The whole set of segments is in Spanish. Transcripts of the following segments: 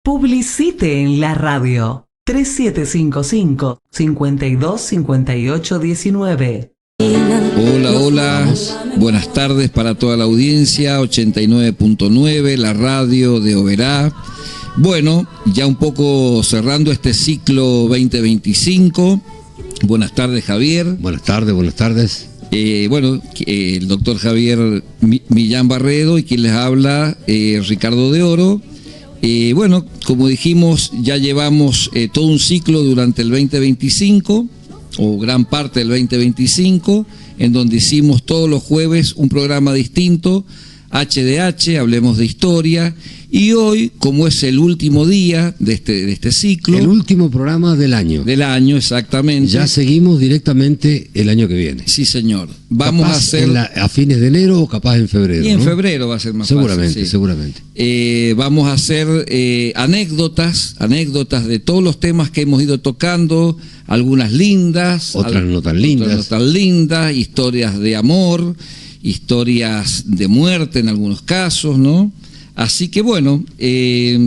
Publicite en la radio 3755-525819. Hola, buenas tardes para toda la audiencia, 89.9, la radio de Oberá. Bueno, ya un poco cerrando este ciclo 2025. Buenas tardes, Javier. Buenas tardes. El doctor Javier Millán Barredo y quien les habla, Ricardo de Oro. Como dijimos, ya llevamos todo un ciclo durante el 2025, o gran parte del 2025, en donde hicimos todos los jueves un programa distinto, HDH, hablemos de historia, y hoy, como es el último día de este ciclo... El último programa del año. Del año, exactamente. Ya seguimos directamente el año que viene. Sí, señor. Vamos capaz a hacer... a fines de enero o capaz en febrero. Y en ¿no? febrero va a ser más seguramente, fácil. Sí. Seguramente. Vamos a hacer anécdotas de todos los temas que hemos ido tocando, algunas lindas, otras no tan lindas, historias de amor, historias de muerte en algunos casos, ¿no? Así que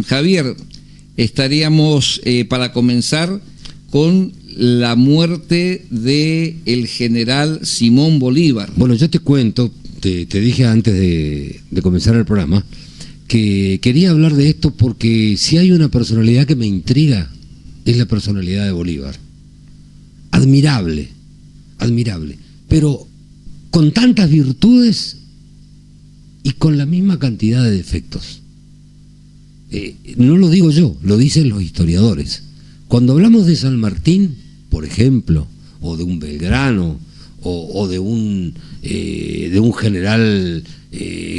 Javier, estaríamos para comenzar con la muerte del general Simón Bolívar. Bueno, yo te cuento, te dije antes de comenzar el programa, que quería hablar de esto porque si hay una personalidad que me intriga, es la personalidad de Bolívar. Admirable, pero con tantas virtudes y con la misma cantidad de defectos. No lo digo yo, lo dicen los historiadores. Cuando hablamos de San Martín, por ejemplo, o de un Belgrano, o de un general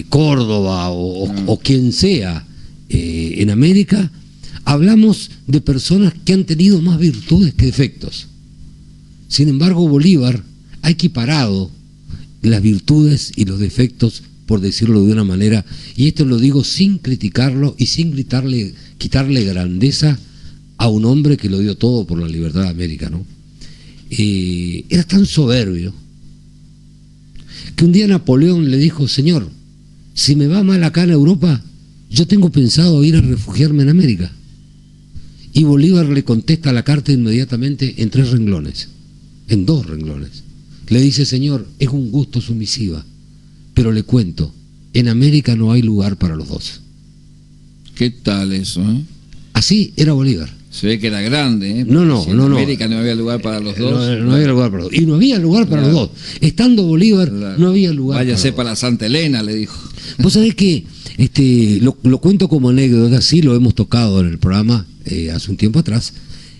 Córdoba, o quien sea en América, hablamos de personas que han tenido más virtudes que defectos. Sin embargo, Bolívar ha equiparado las virtudes y los defectos, por decirlo de una manera, y esto lo digo sin criticarlo y sin quitarle grandeza a un hombre que lo dio todo por la libertad de América, ¿no? Era tan soberbio que un día Napoleón le dijo: señor, si me va mal acá en Europa, yo tengo pensado ir a refugiarme en América. Y Bolívar le contesta la carta inmediatamente en 3 renglones, en 2 renglones. Le dice: señor, es un gusto su misiva, pero le cuento, en América no hay lugar para los dos. ¿Qué tal eso? Así era Bolívar. Se ve que era grande, ¿eh? No. En América no había lugar para los dos. No había lugar para los dos. Y no había lugar para los dos. Estando Bolívar, no había lugar. Váyase para Santa Elena, le dijo. Vos sabés que lo cuento como anécdota, sí lo hemos tocado en el programa hace un tiempo atrás.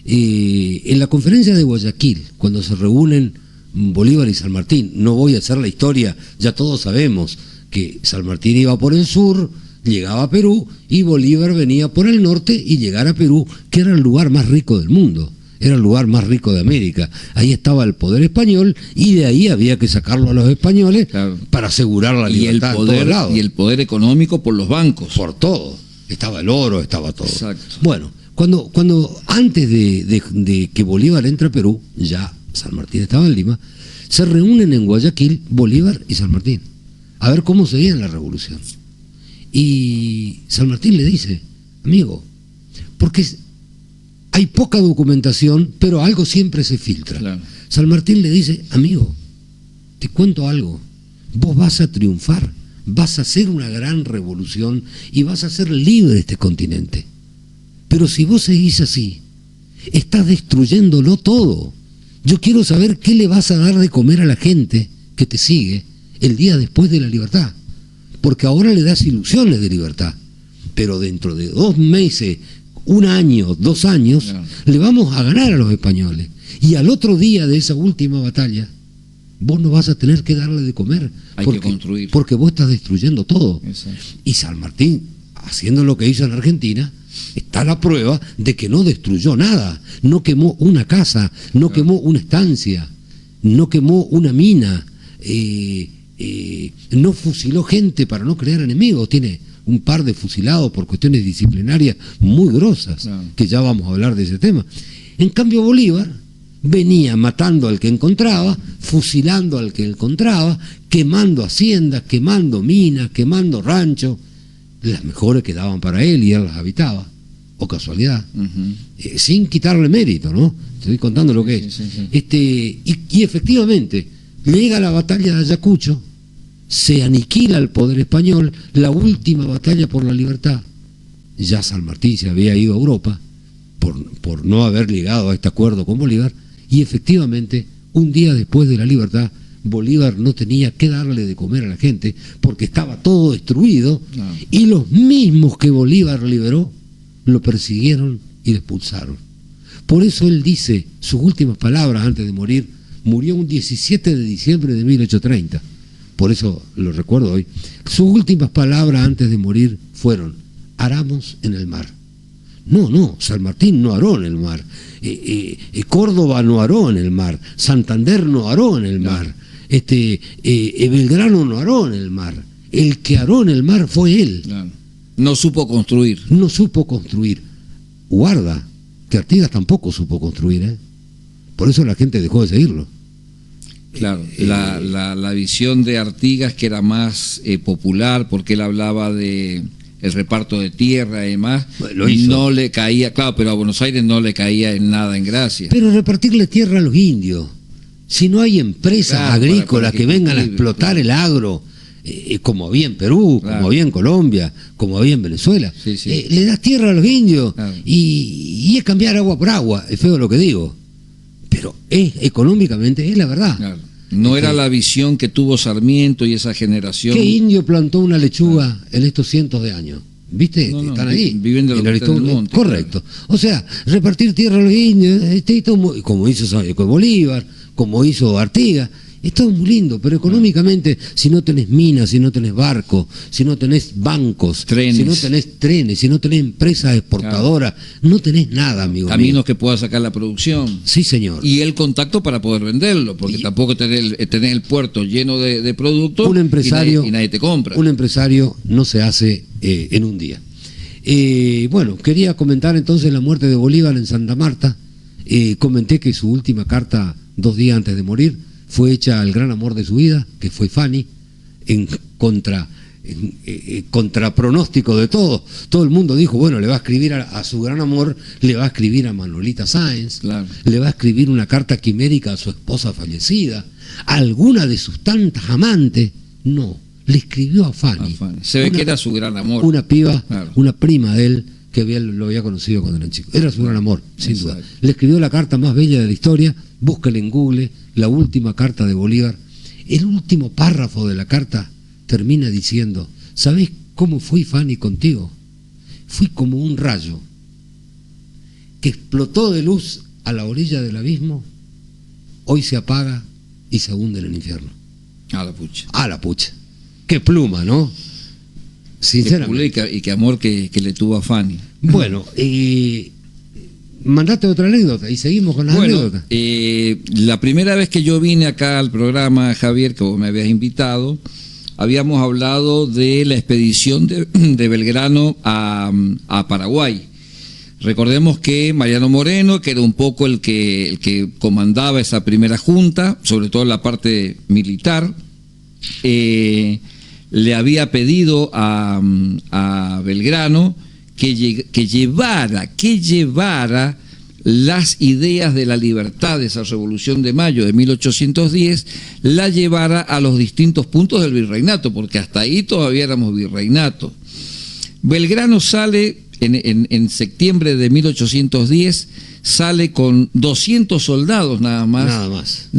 En la conferencia de Guayaquil, cuando se reúnen Bolívar y San Martín, no voy a hacer la historia, ya todos sabemos que San Martín iba por el sur, llegaba a Perú, y Bolívar venía por el norte y llegara a Perú, que era el lugar más rico del mundo, era el lugar más rico de América. Ahí estaba el poder español y de ahí había que sacarlo a los españoles, claro, para asegurar la libertad en todos lados. Y el poder económico por los bancos. Por todo, estaba el oro, estaba todo. Exacto. Bueno, cuando antes de que Bolívar entre a Perú, ya San Martín estaba en Lima, se reúnen en Guayaquil Bolívar y San Martín a ver cómo seguía la revolución. Y San Martín le dice: amigo, porque hay poca documentación, pero algo siempre se filtra. Claro. San Martín le dice: amigo, te cuento algo, vos vas a triunfar, vas a hacer una gran revolución y vas a hacer libre este continente. Pero si vos seguís así, estás destruyéndolo todo. Yo quiero saber qué le vas a dar de comer a la gente que te sigue el día después de la libertad. Porque ahora le das ilusiones de libertad, pero dentro de 2 meses, 1 año, 2 años, claro, le vamos a ganar a los españoles. Y al otro día de esa última batalla, vos no vas a tener que darle de comer. Hay que construir. Porque vos estás destruyendo todo. Exacto. Y San Martín, haciendo lo que hizo en Argentina, está la prueba de que no destruyó nada. No quemó una casa, no, claro, quemó una estancia, no quemó una mina, no fusiló gente para no crear enemigos. Tiene un par de fusilados por cuestiones disciplinarias muy grosas, claro, que ya vamos a hablar de ese tema. En cambio, Bolívar venía matando al que encontraba, fusilando al que encontraba, quemando haciendas, quemando minas, quemando ranchos, las mejores que daban para él, y él las habitaba. o casualidad, Ujú. sin quitarle mérito, ¿no? Te estoy contando lo que es. Sí, sí, sí. Y efectivamente, llega la batalla de Ayacucho, se aniquila el poder español, la última batalla por la libertad. Ya San Martín se había ido a Europa por no haber llegado a este acuerdo con Bolívar, y efectivamente, un día después de la libertad, Bolívar no tenía que darle de comer a la gente porque estaba todo destruido, No. y los mismos que Bolívar liberó lo persiguieron y lo expulsaron. Por eso él dice sus últimas palabras antes de morir. Murió un 17 de diciembre de 1830, por eso lo recuerdo hoy. Sus últimas palabras antes de morir fueron: aramos en el mar. No, San Martín no aró en el mar, Córdoba no aró en el mar, Santander no aró en el mar, Belgrano no aró en el mar. El que aró en el mar fue él. Claro. No supo construir. No supo construir. Guarda, que Artigas tampoco supo construir, ¿eh? Por eso la gente dejó de seguirlo. Claro, la visión de Artigas, que era más popular, porque él hablaba de el reparto de tierra y demás, Lo hizo. no le caía, claro, pero a Buenos Aires no le caía en nada en gracia. Pero repartirle tierra a los indios, si no hay empresas Claro, agrícolas para que vengan a cultive, explotar claro. el agro, como había en Perú, Claro. como había en Colombia, como había en Venezuela, Sí, sí. le das tierra a los indios, Claro. y es cambiar agua por agua. Es feo lo que digo, pero económicamente es la verdad. Claro. No era la visión que tuvo Sarmiento y esa generación. ¿Qué indio plantó una lechuga en estos cientos de años? ¿Viste? No, Están ahí. viven de lo que está en el monte. Correcto. O sea, repartir tierra a los indios, como hizo Bolívar, como hizo Artigas, es todo muy lindo, pero económicamente, si no tenés minas, si no tenés barcos, si no tenés bancos, Trenes. si no tenés trenes, si no tenés empresas exportadoras, no tenés nada, amigo Caminos mío. que pueda sacar la producción. Sí, señor. Y el contacto para poder venderlo, porque tampoco tener el puerto lleno de productos Un empresario, y nadie te compra. Un empresario no se hace en un día. Bueno, quería comentar entonces la muerte de Bolívar en Santa Marta. Comenté que su última carta, 2 días antes de morir, fue hecha al gran amor de su vida, que fue Fanny, en contra pronóstico de todo. Todo el mundo dijo, bueno, le va a escribir a su gran amor, le va a escribir a Manolita Sáenz, Claro. le va a escribir una carta quimérica a su esposa fallecida, a alguna de sus tantas amantes. No, le escribió a Fanny. Se ve que era su gran amor. Una piba, Claro. una prima de él, que lo había conocido cuando eran chicos. Era su gran amor, sin duda. Exacto. Le escribió la carta más bella de la historia. Búsquenla en Google, la última carta de Bolívar. El último párrafo de la carta termina diciendo: ¿sabés cómo fui, Fanny, contigo? Fui como un rayo que explotó de luz a la orilla del abismo, hoy se apaga y se hunde en el infierno. A la pucha. A la pucha. Qué pluma, ¿no? Sinceramente. Y qué amor que le tuvo a Fanny. Bueno, mandate otra anécdota y seguimos con las anécdotas. La primera vez que yo vine acá al programa, Javier, que vos me habías invitado, habíamos hablado de la expedición de Belgrano a Paraguay. Recordemos que Mariano Moreno, que era un poco el que comandaba esa primera junta, sobre todo la parte militar, le había pedido a Belgrano que llevara las ideas de la libertad de esa Revolución de Mayo de 1810, la llevara a los distintos puntos del virreinato, porque hasta ahí todavía éramos virreinato. Belgrano sale en septiembre de 1810, sale con 200 soldados nada más.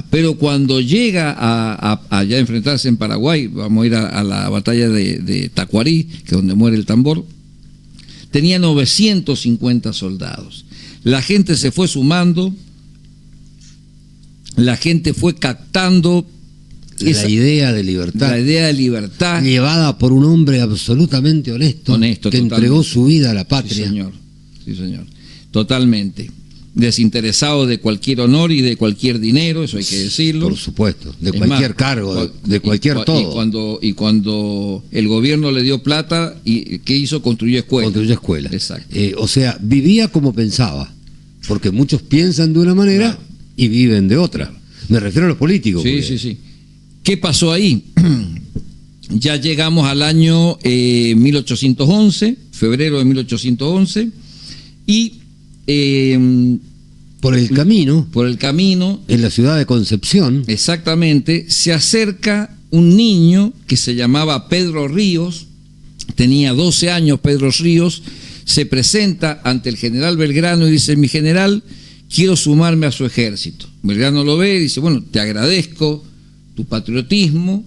Pero cuando llega a ya enfrentarse en Paraguay, vamos a ir a la batalla de Tacuarí, que es donde muere el tambor, tenía 950 soldados. La gente se fue sumando, la gente fue captando la idea de libertad, llevada por un hombre absolutamente honesto que totalmente. entregó su vida a la patria. Sí, señor, totalmente. Desinteresado de cualquier honor y de cualquier dinero, eso hay que decirlo. Por supuesto, de cualquier cargo, de cualquier todo. Y cuando el gobierno le dio plata, ¿qué hizo? Construyó escuelas. Exacto. O sea, vivía como pensaba, porque muchos piensan de una manera y viven de otra. Me refiero a los políticos. Sí. ¿Qué pasó ahí? Ya llegamos al año 1811, febrero de 1811. Y Por el camino, en la ciudad de Concepción, exactamente, se acerca un niño que se llamaba Pedro Ríos, tenía 12 años Pedro Ríos, se presenta ante el general Belgrano y dice: mi general, quiero sumarme a su ejército. Belgrano lo ve y dice: bueno, te agradezco tu patriotismo,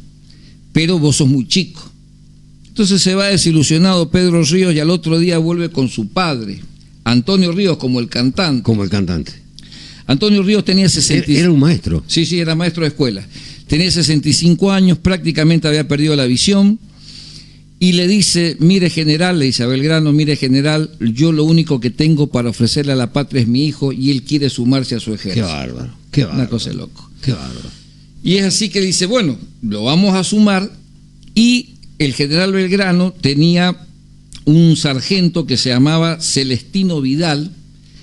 pero vos sos muy chico. Entonces se va desilusionado Pedro Ríos y al otro día vuelve con su padre, Antonio Ríos, como el cantante. Antonio Ríos tenía 65. Era un maestro. Sí, era maestro de escuela. Tenía 65 años, prácticamente había perdido la visión. Y le dice: mire general, le dice a Belgrano: mire general, yo lo único que tengo para ofrecerle a la patria es mi hijo y él quiere sumarse a su ejército. Qué bárbaro. Una cosa de loco. Qué bárbaro. Y es así que dice: bueno, lo vamos a sumar. Y el general Belgrano tenía un sargento que se llamaba Celestino Vidal,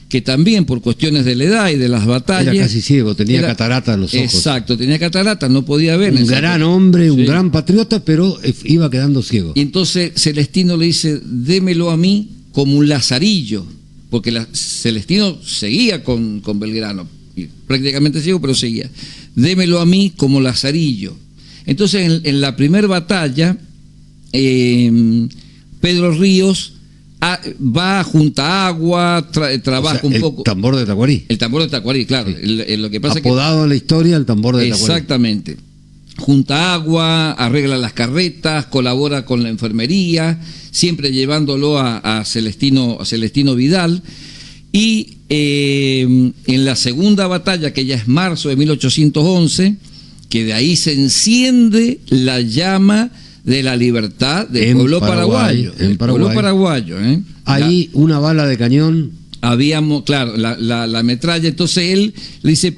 que también por cuestiones de la edad y de las batallas... Era casi ciego, tenía catarata en los ojos. Exacto, tenía catarata, no podía ver. Un gran hombre, un gran patriota, pero iba quedando ciego. Y entonces Celestino le dice: démelo a mí como un lazarillo, porque Celestino seguía con Belgrano, prácticamente ciego, pero seguía. Démelo a mí como lazarillo. Entonces en la primera batalla, Pedro Ríos va, junta agua, trabaja un poco. El tambor de Tacuarí. El tambor de Tacuarí, claro. Sí. Lo que pasa apodado en la historia el tambor de Tacuarí. Exactamente. Junta agua, arregla las carretas, colabora con la enfermería, siempre llevándolo a Celestino Vidal. Y en la segunda batalla, que ya es marzo de 1811, que de ahí se enciende la llama de la libertad del pueblo paraguayo. Pueblo paraguayo. Ahí una bala de cañón. Habíamos, claro, la metralla. Entonces él le dice,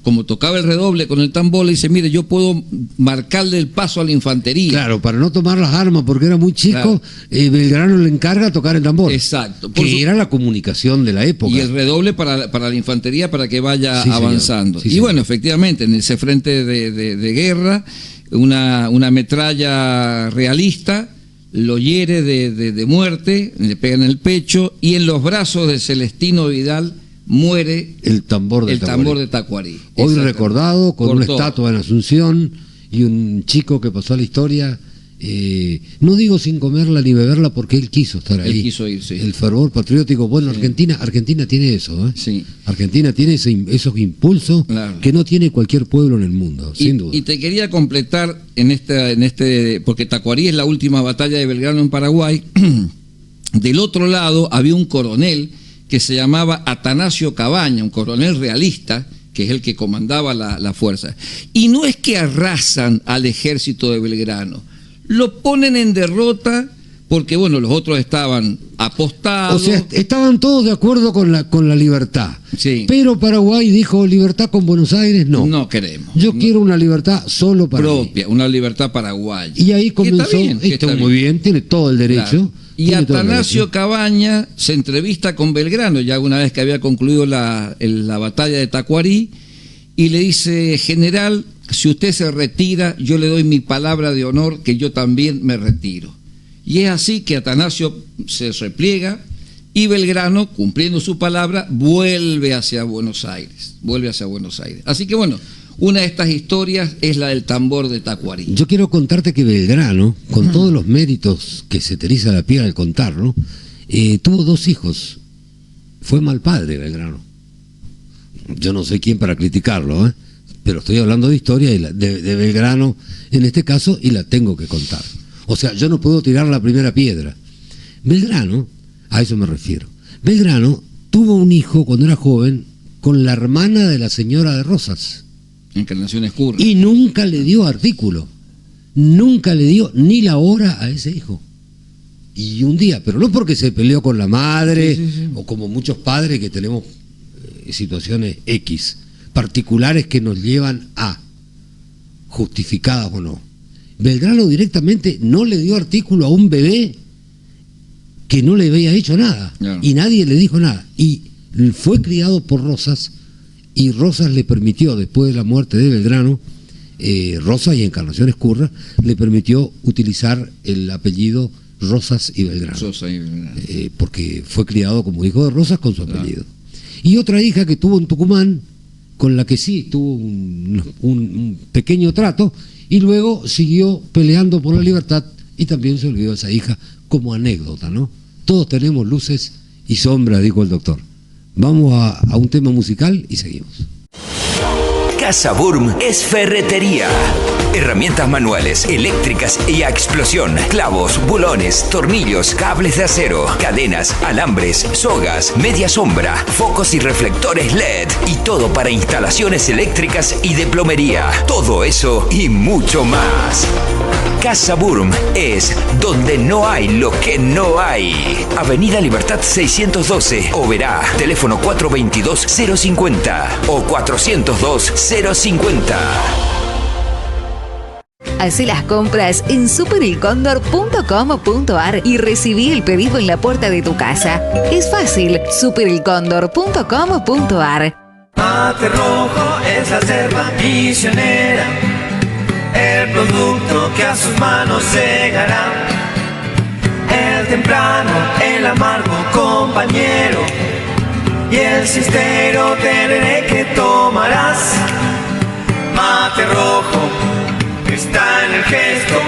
como tocaba el redoble con el tambor, le dice: mire, yo puedo marcarle el paso a la infantería. Claro, para no tomar las armas, porque era muy chico, claro. Belgrano le encarga tocar el tambor. Exacto. Que era la comunicación de la época. Y el redoble para la infantería para que vaya avanzando. Sí, y bueno, efectivamente, en ese frente de guerra, una metralla realista lo hiere de muerte, le pega en el pecho, y en los brazos de Celestino Vidal muere el tambor de Tacuarí. Hoy recordado con una estatua en Asunción y un chico que pasó a la historia, no digo sin comerla ni beberla, porque él quiso estar ahí. Él quiso ir, sí. El fervor patriótico. Bueno, sí. Argentina tiene eso, Sí. Argentina tiene esos impulsos, claro, que no tiene cualquier pueblo en el mundo, sin duda. Y te quería completar porque Tacuarí es la última batalla de Belgrano en Paraguay. Del otro lado había un coronel que se llamaba Atanasio Cabaña, un coronel realista, que es el que comandaba la fuerza. Y no es que arrasan al ejército de Belgrano, lo ponen en derrota porque, bueno, los otros estaban apostados. O sea, estaban todos de acuerdo con la libertad. Sí. Pero Paraguay dijo: libertad con Buenos Aires, no. No queremos. Yo quiero una libertad solo para propia, una libertad paraguaya. Y ahí comenzó, está muy bien, tiene todo el derecho. Claro. Y Atanasio Cabaña se entrevista con Belgrano, ya una vez que había concluido la batalla de Tacuarí, y le dice: general, si usted se retira, yo le doy mi palabra de honor que yo también me retiro. Y es así que Atanasio se repliega y Belgrano, cumpliendo su palabra, vuelve hacia Buenos Aires. Así que bueno, una de estas historias es la del tambor de Tacuarí. Yo quiero contarte que Belgrano, con todos los méritos que se te eriza la piel al contarlo, tuvo 2 hijos. Fue mal padre Belgrano. Yo no soy quién para criticarlo, pero estoy hablando de historia de Belgrano en este caso, y la tengo que contar. O sea, yo no puedo tirar la primera piedra. Belgrano, a eso me refiero. Belgrano tuvo un hijo cuando era joven con la hermana de la señora de Rosas. Encarnación Escurra. Y nunca le dio artículo. Nunca le dio ni la hora a ese hijo. Y un día, pero no porque se peleó con la madre, sí. O como muchos padres que tenemos situaciones X, particulares que nos llevan a, justificadas o no. Belgrano directamente no le dio artículo a un bebé que no le había hecho nada, no. Y nadie le dijo nada, y fue criado por Rosas, y Rosas le permitió, después de la muerte de Belgrano, Rosas y Encarnación Escurra, le permitió utilizar el apellido Rosas y Belgrano. Sosa y Belgrano. Porque fue criado como hijo de Rosas con su apellido. Y otra hija que tuvo en Tucumán, con la que sí tuvo un pequeño trato, y luego siguió peleando por la libertad, y también se olvidó esa hija como anécdota, ¿no? Todos tenemos luces y sombras, dijo el doctor. Vamos a un tema musical y seguimos. Casa Burm es ferretería. Herramientas manuales, eléctricas y a explosión. Clavos, bulones, tornillos, cables de acero, cadenas, alambres, sogas, media sombra, focos y reflectores LED. Y todo para instalaciones eléctricas y de plomería. Todo eso y mucho más. Casa Burm es donde no hay lo que no hay. Avenida Libertad 612, Oberá. Teléfono 422-050 o 402-050. Hacé las compras en superelcondor.com.ar y recibí el pedido en la puerta de tu casa. Es fácil, superelcondor.com.ar. Mate rojo es la yerba misionera, el producto que a sus manos llegará. El temprano, el amargo compañero y el sincero tereré que tomarás. Mate rojo está en el gesto,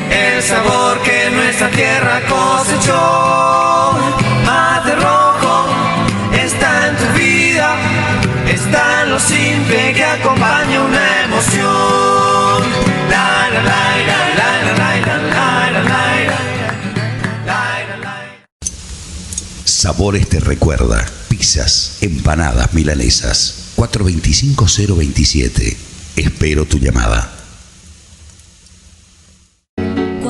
el sabor que nuestra tierra cosechó. Mate rojo está en tu vida, está en lo simple que acompaña una emoción. La la la la la la la la la la. Sabores te recuerda. Pizzas, empanadas, milanesas. 425-027. Espero tu llamada.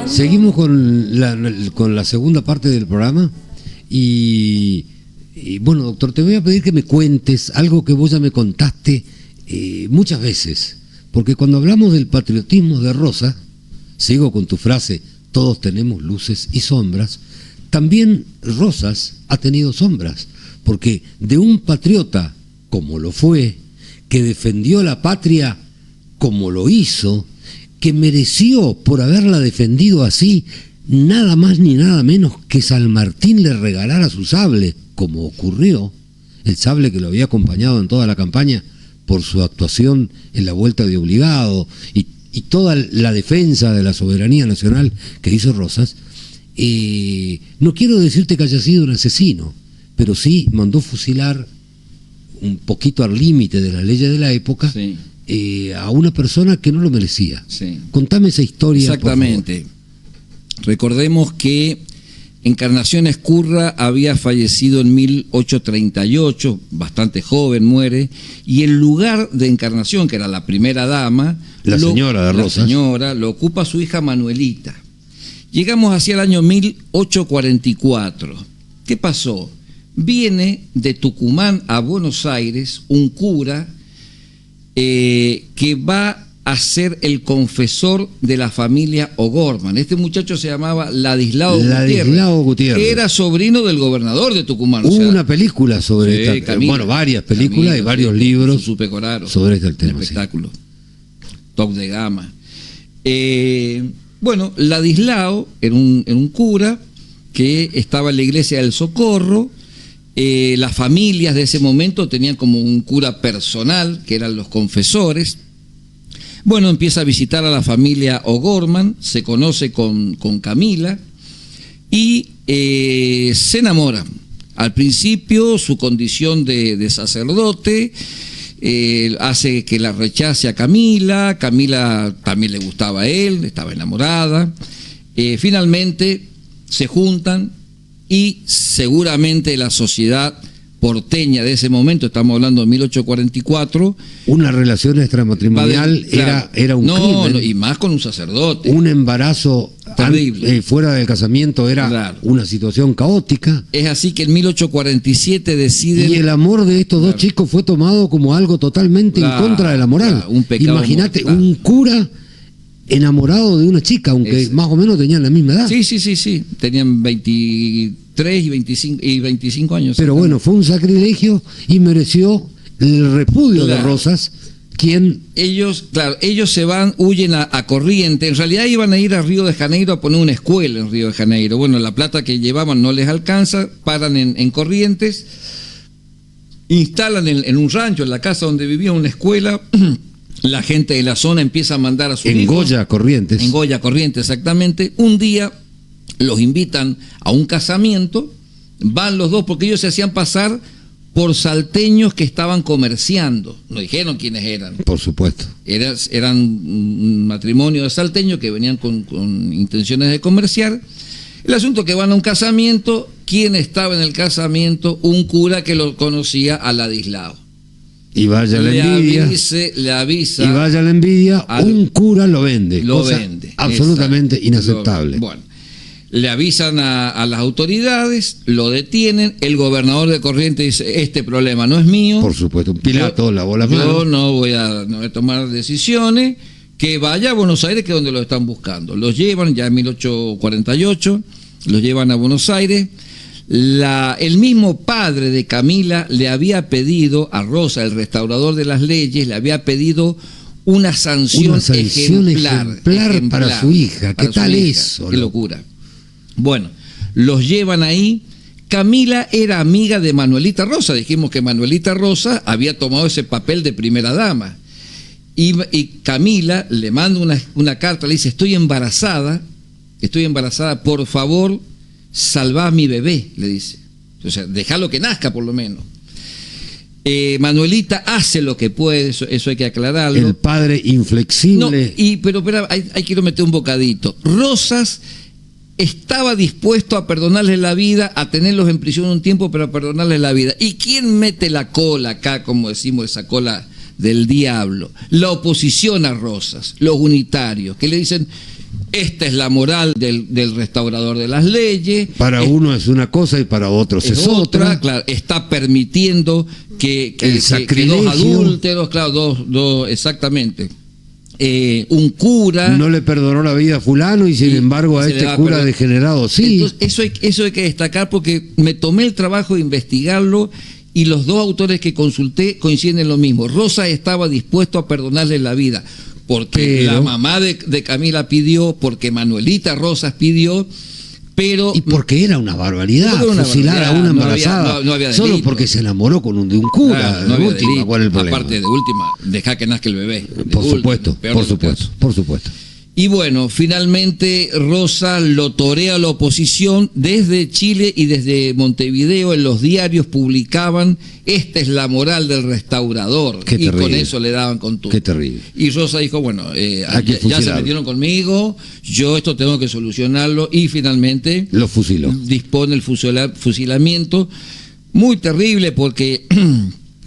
Seguimos con la segunda parte del programa y bueno, doctor, te voy a pedir que me cuentes algo que vos ya me contaste muchas veces, porque cuando hablamos del patriotismo de Rosa, sigo con tu frase, todos tenemos luces y sombras, también Rosas ha tenido sombras, porque de un patriota como lo fue, que defendió la patria como lo hizo, que mereció, por haberla defendido así, nada más ni nada menos que San Martín le regalara su sable, como ocurrió, el sable que lo había acompañado en toda la campaña por su actuación en la Vuelta de Obligado y toda la defensa de la soberanía nacional que hizo Rosas. No quiero decirte que haya sido un asesino, pero sí mandó fusilar un poquito al límite de las leyes de la época. Sí. A una persona que no lo merecía. Sí. Contame esa historia. Exactamente. Recordemos que Encarnación Ezcurra había fallecido en 1838, bastante joven, muere, y el lugar de Encarnación, que era la primera dama, señora de Rosas, lo ocupa su hija Manuelita. Llegamos hacia el año 1844. ¿Qué pasó? Viene de Tucumán a Buenos Aires un cura que va a ser el confesor de la familia O'Gorman. Este muchacho se llamaba Ladislao Gutiérrez, que era sobrino del gobernador de Tucumán. Hubo una película sobre varias películas y varios libros sobre este tema. Espectáculo. Sí. Top de gama. Ladislao era un cura que estaba en la iglesia del Socorro. Las familias de ese momento tenían como un cura personal, que eran los confesores. Bueno, empieza a visitar a la familia O'Gorman, se conoce con Camila y se enamoran. Al principio su condición de sacerdote hace que la rechace a Camila. Camila también le gustaba a él, estaba enamorada. Finalmente se juntan y seguramente la sociedad porteña de ese momento, estamos hablando de 1844. Una relación extramatrimonial era un crimen. No, y más con un sacerdote. Un embarazo terrible. Fuera del casamiento era una situación caótica. Es así que en 1847 deciden... Y el amor de estos dos chicos fue tomado como algo totalmente en contra de la moral. Un pecado. Imagínate, un cura enamorado de una chica, aunque más o menos tenían la misma edad. Sí. Tenían 23 y 25 años. Pero bueno, fue un sacrilegio y mereció el repudio de Rosas, ¿Quién? Ellos se van, huyen a Corrientes. En realidad iban a ir a Río de Janeiro a poner una escuela en Río de Janeiro. Bueno, la plata que llevaban no les alcanza, paran en Corrientes, instalan en un rancho, en la casa donde vivían, una escuela. La gente de la zona empieza a mandar a sus hijos. En Goya, Corrientes. En Goya, Corrientes, exactamente. Un día los invitan a un casamiento, van los dos, porque ellos se hacían pasar por salteños que estaban comerciando. No dijeron quiénes eran. Por supuesto. Eran un matrimonio de salteños que venían con intenciones de comerciar. El asunto que van a un casamiento. ¿Quién estaba en el casamiento? Un cura que lo conocía a Ladislao. Y vaya la envidia. Le avisa. Y vaya la envidia, un cura lo vende. Lo vende. Absolutamente exacto. Inaceptable. Bueno, le avisan a las autoridades, lo detienen. El gobernador de Corrientes dice: este problema no es mío. Por supuesto, Pilato lavó las manos. Yo no voy a tomar decisiones. Que vaya a Buenos Aires, que es donde lo están buscando. Los llevan ya en 1848, los llevan a Buenos Aires. El mismo padre de Camila le había pedido a Rosa, el restaurador de las leyes, le había pedido una sanción ejemplar para su hija. ¿Qué tal eso? Qué locura. Bueno, los llevan ahí. Camila era amiga de Manuelita Rosa. Dijimos que Manuelita Rosa había tomado ese papel de primera dama. Y Camila le manda una carta, le dice: estoy embarazada, por favor, salvá a mi bebé, le dice. O sea, déjalo que nazca por lo menos. Manuelita hace lo que puede, eso hay que aclararlo. El padre inflexible. No, pero ahí quiero meter un bocadito. Rosas estaba dispuesto a perdonarles la vida, a tenerlos en prisión un tiempo, pero a perdonarles la vida. ¿Y quién mete la cola acá, como decimos, esa cola del diablo? La oposición a Rosas, los unitarios, que le dicen: esta es la moral del restaurador de las leyes. Para uno es una cosa y para otros es otra. Claro, está permitiendo que dos adúlteros, claro, dos exactamente. Un cura. No le perdonó la vida a fulano y sin embargo a este cura degenerado sí. Entonces, eso hay que destacar, porque me tomé el trabajo de investigarlo y los dos autores que consulté coinciden en lo mismo. Rosa estaba dispuesto a perdonarle la vida porque la mamá de Camila pidió, porque Manuelita Rosas pidió, pero... Y porque era una barbaridad fusilar a una embarazada, no había solo porque se enamoró de un cura. Claro, no había delito. ¿Cuál es el problema? Aparte, de última, deja que nazca el bebé. Por supuesto. Y bueno, finalmente Rosa lo torea a la oposición. Desde Chile y desde Montevideo en los diarios publicaban: esta es la moral del restaurador. Qué terrible. Con eso le daban con todo. Qué terrible. Y Rosa dijo: bueno, ya se metieron conmigo, yo esto tengo que solucionarlo. Y finalmente lo fusiló. Dispone el fusilamiento. Muy terrible, porque...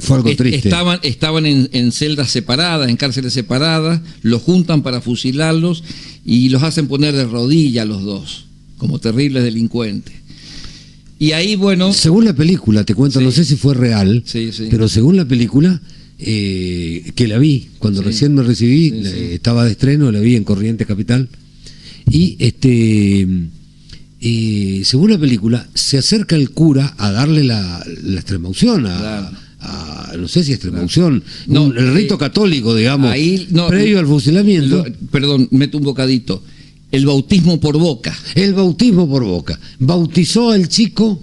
Fue algo triste. Estaban en celdas separadas, en cárceles separadas, los juntan para fusilarlos y los hacen poner de rodillas los dos, como terribles delincuentes. Y ahí, bueno... Según la película, te cuento, no sé si fue real, pero según la película, que la vi, cuando recién me recibí, estaba de estreno, la vi en Corrientes Capital, y según la película, se acerca el cura a darle la extremaunción no sé si extremaunción, el rito católico, digamos, previo al fusilamiento. Perdón, meto un bocadito. El bautismo por boca. Bautizó al chico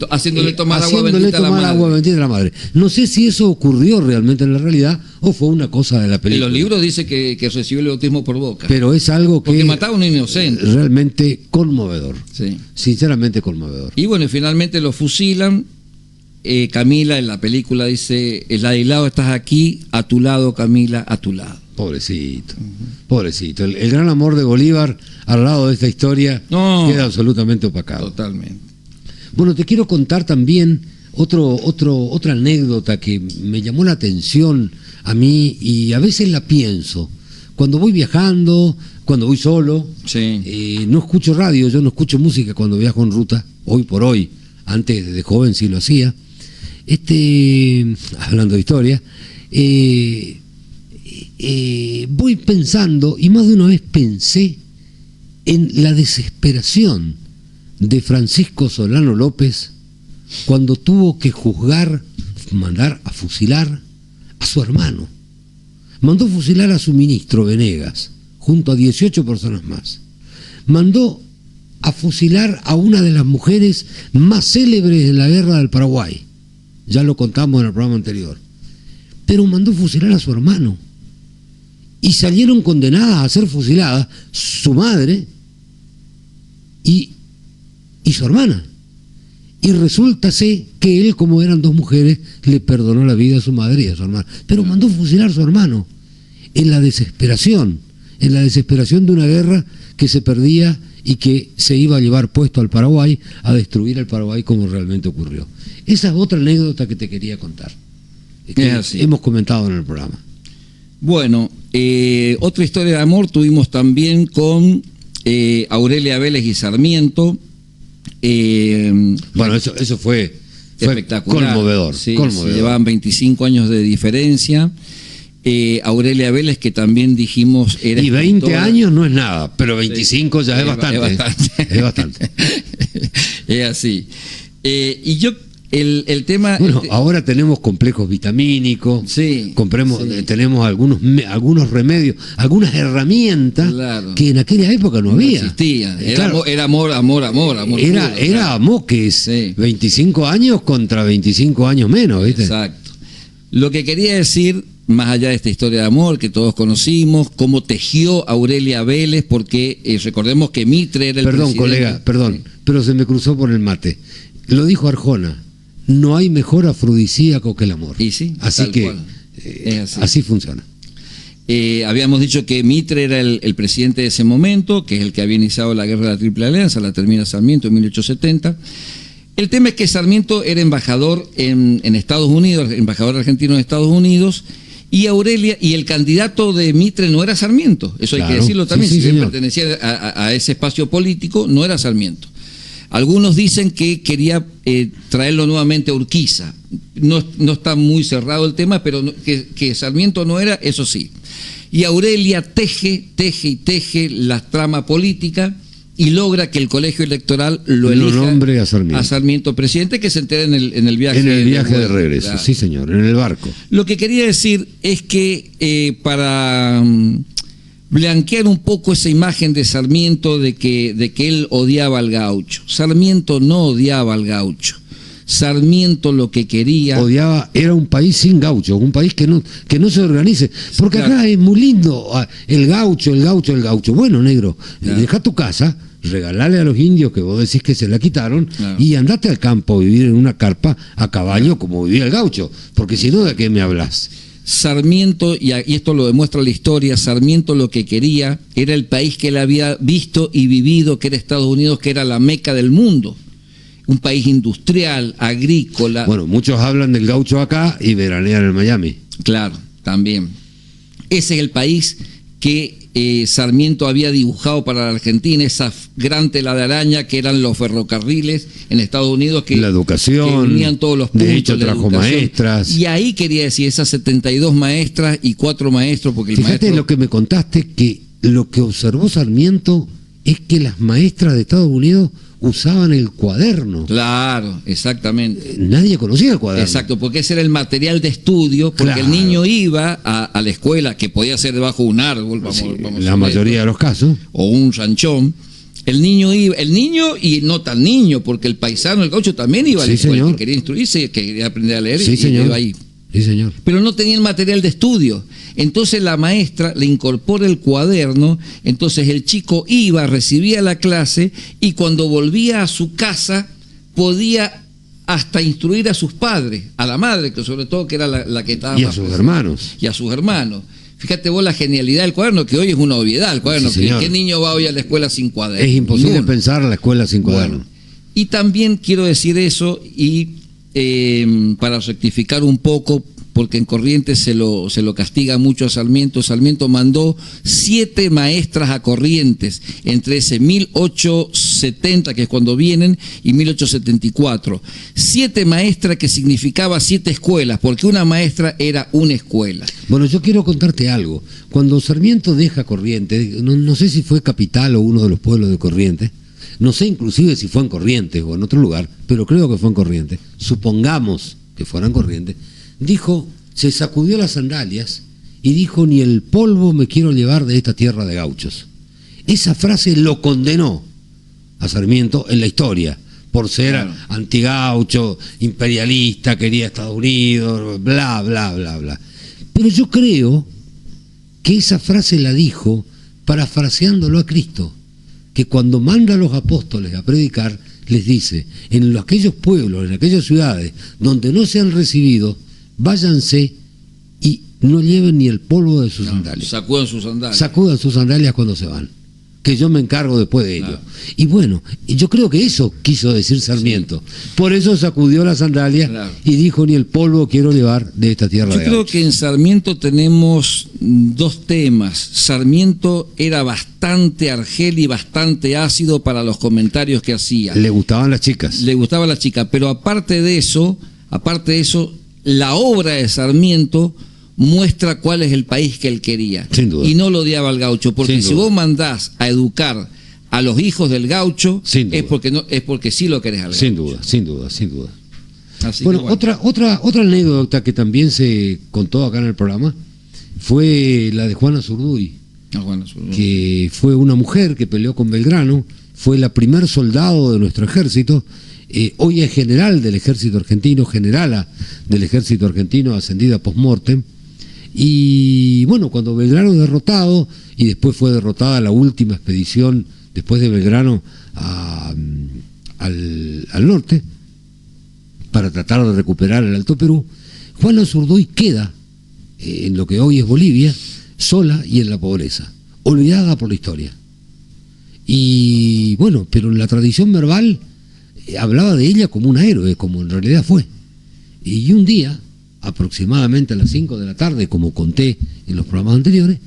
haciéndole tomar agua bendita a la madre. No sé si eso ocurrió realmente en la realidad o fue una cosa de la película. En los libros dice que recibió el bautismo por boca. Pero es algo que... Porque mataba a un inocente. Realmente conmovedor. Sí. Sinceramente conmovedor. Y bueno, finalmente lo fusilan. Camila en la película dice: el Ladislao, estás aquí, a tu lado, Camila, a tu lado. Pobrecito, pobrecito. El gran amor de Bolívar al lado de esta historia queda absolutamente opacado. Totalmente. Bueno, te quiero contar también otra anécdota que me llamó la atención a mí y a veces la pienso. Cuando voy viajando, cuando voy solo, no escucho radio, yo no escucho música cuando viajo en ruta, hoy por hoy. Antes de joven sí lo hacía. Hablando de historia, voy pensando, y más de una vez pensé en la desesperación de Francisco Solano López cuando tuvo que mandar a fusilar a su hermano. mandó fusilar a su ministro Venegas, junto a 18 personas más. Mandó a fusilar a una de las mujeres más célebres en la guerra del Paraguay. Ya lo contamos en el programa anterior. Pero mandó fusilar a su hermano. Y salieron condenadas a ser fusiladas su madre y su hermana. Y resulta que él, como eran dos mujeres, le perdonó la vida a su madre y a su hermana. Pero mandó fusilar a su hermano en la desesperación de una guerra que se perdía y que se iba a llevar puesto al Paraguay, a destruir el Paraguay como realmente ocurrió. Esa es otra anécdota que te quería contar, que hemos comentado en el programa. Bueno, otra historia de amor tuvimos también con Aurelia Vélez y Sarmiento. Bueno, eso fue espectacular, conmovedor. Sí, conmovedor. Se llevaban 25 años de diferencia. Aurelia Vélez, que también dijimos era y 20 escritora. años no es nada, pero 25 ya es bastante. Es bastante. Es así. Y yo, el tema... Bueno, ahora tenemos complejos vitamínicos, sí, tenemos algunos remedios, algunas herramientas, claro, que en aquella época no había. Existían. Claro, era amor. Era amor, que es 25 años contra 25 años menos, ¿viste? Exacto. Lo que quería decir, más allá de esta historia de amor que todos conocimos, cómo tejió Aurelia Vélez, porque recordemos que Mitre era el presidente. Colega, pero se me cruzó por el mate. Lo dijo Arjona, no hay mejor afrodisíaco que el amor. Y sí, así que así funciona. Habíamos dicho que Mitre era el presidente de ese momento, que es el que había iniciado la guerra de la Triple Alianza, la termina Sarmiento en 1870. El tema es que Sarmiento era embajador en Estados Unidos, embajador argentino en Estados Unidos, y Aurelia, y el candidato de Mitre no era Sarmiento, eso hay que decirlo también, si bien pertenecía a ese espacio político, no era Sarmiento. Algunos dicen que quería traerlo nuevamente a Urquiza. No está muy cerrado el tema, pero que Sarmiento no era, eso sí. Y Aurelia teje la trama política y logra que el colegio electoral lo elija nombre a Sarmiento presidente, que se entera en el viaje. En el viaje de regreso, claro. Sí señor, en el barco. Lo que quería decir es que para blanquear un poco esa imagen de Sarmiento de que él odiaba al gaucho. Sarmiento no odiaba al gaucho. Sarmiento lo que quería... era un país sin gaucho, un país que no se organice. Porque claro, acá es muy lindo el gaucho. Bueno, negro, claro, deja tu casa, regalale a los indios que vos decís que se la quitaron, claro, y andate al campo a vivir en una carpa a caballo como vivía el gaucho. Porque si no, ¿de qué me hablas? Sarmiento, y esto lo demuestra la historia, Sarmiento lo que quería era el país que él había visto y vivido, que era Estados Unidos, que era la meca del mundo. Un país industrial, agrícola. Bueno, muchos hablan del gaucho acá y veranean en Miami. Claro, también. Ese es el país que Sarmiento había dibujado para la Argentina, esa gran tela de araña que eran los ferrocarriles en Estados Unidos, que la educación, que unían todos los puntos. De hecho, trajo maestras. Y ahí quería decir, esas 72 maestras y 4 maestros, porque Fíjate lo que me contaste, que lo que observó Sarmiento es que las maestras de Estados Unidos usaban el cuaderno. Claro, exactamente. Nadie conocía el cuaderno. Exacto, porque ese era el material de estudio, porque claro, el niño iba a la escuela, que podía ser debajo de un árbol, la mayoría de los casos, o un ranchón. El niño y no tan niño, porque el paisano, el gaucho también iba a la escuela, que quería instruirse, que quería aprender a leer, y iba ahí. Sí, señor. Pero no tenía el material de estudio. Entonces la maestra le incorpora el cuaderno, entonces el chico iba, recibía la clase y cuando volvía a su casa podía hasta instruir a sus padres, a la madre, que sobre todo que era la que estaba... Y a sus hermanos. Y a sus hermanos. Fíjate vos la genialidad del cuaderno, que hoy es una obviedad el cuaderno. Sí, ¿Qué niño va hoy a la escuela sin cuaderno? Es imposible pensar en la escuela sin cuaderno. Bueno, y también quiero decir eso y... para rectificar un poco, porque en Corrientes se lo castiga mucho a Sarmiento. Sarmiento mandó 7 maestras a Corrientes entre ese 1870, que es cuando vienen, y 1874. 7 maestras, que significaba 7 escuelas, porque una maestra era una escuela. Bueno, yo quiero contarte algo. Cuando Sarmiento deja Corrientes, no sé si fue capital o uno de los pueblos de Corrientes, no sé inclusive si fue en Corrientes o en otro lugar, pero creo que fue en Corrientes, supongamos que fuera en Corrientes, dijo, se sacudió las sandalias y dijo: ni el polvo me quiero llevar de esta tierra de gauchos. Esa frase lo condenó a Sarmiento en la historia, por ser antigaucho, imperialista, quería Estados Unidos, bla, bla, bla, bla. Pero yo creo que esa frase la dijo parafraseándolo a Cristo, que cuando manda a los apóstoles a predicar, les dice: en aquellos pueblos, en aquellas ciudades donde no se han recibido, váyanse y no lleven ni el polvo de sus sandalias. Sacudan sus sandalias. Sacudan sus sandalias cuando se van, que yo me encargo después de ello. Y bueno, yo creo que eso quiso decir Sarmiento. Sí. Por eso sacudió las sandalias y dijo: ni el polvo quiero llevar de esta tierra de gauchos. Yo creo que en Sarmiento tenemos dos temas. Sarmiento era bastante argel y bastante ácido para los comentarios que hacía. Le gustaban las chicas. Le gustaba la chica, pero aparte de eso, la obra de Sarmiento muestra cuál es el país que él quería. Sin duda. Y no lo odiaba al gaucho, porque si vos mandás a educar a los hijos del gaucho, es porque sí lo querés al gaucho. Sin duda, sin duda, sin duda. Así bueno, otra anécdota que también se contó acá en el programa fue la de Juana Zurduy, que fue una mujer que peleó con Belgrano, fue la primer soldado de nuestro ejército. Hoy es general del ejército argentino, generala del ejército argentino, ascendida post-mortem. Y bueno, cuando Belgrano derrotado, y después fue derrotada la última expedición después de Belgrano al norte, para tratar de recuperar el Alto Perú, Juana Zurduy queda en lo que hoy es Bolivia, sola y en la pobreza, olvidada por la historia. Y bueno, pero en la tradición verbal hablaba de ella como un héroe, como en realidad fue. Y un día, aproximadamente a las 5 de la tarde, como conté en los programas anteriores,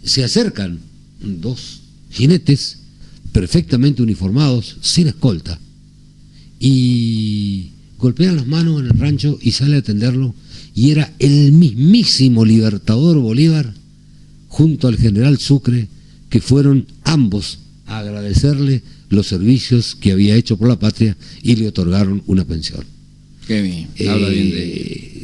se acercan dos jinetes perfectamente uniformados, sin escolta, y golpean las manos en el rancho y sale a atenderlo, y era el mismísimo Libertador Bolívar junto al general Sucre, que fueron ambos a agradecerle los servicios que había hecho por la patria y le otorgaron una pensión. Qué bien, habla bien de ella.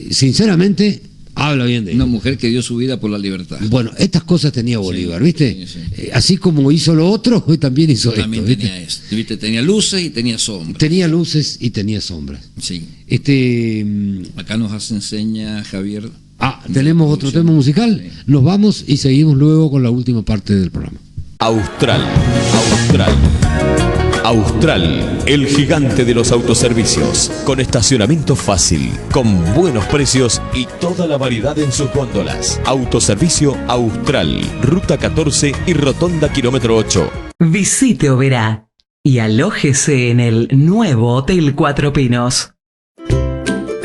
Sinceramente, habla bien de ella. Una mujer que dio su vida por la libertad. Bueno, estas cosas tenía Bolívar, ¿viste? Sí. Así como hizo lo otro, hoy también hizo también esto. Tenía esto, ¿viste? Tenía luces y tenía sombras. Tenía luces y tenía sombras. Sí. Acá nos enseña Javier. Tenemos otro tema musical. Sí. Nos vamos y seguimos luego con la última parte del programa. Austral, el gigante de los autoservicios, con estacionamiento fácil, con buenos precios y toda la variedad en sus góndolas. Autoservicio Austral, Ruta 14 y Rotonda Kilómetro 8. Visite Oberá y alójese en el nuevo Hotel Cuatro Pinos.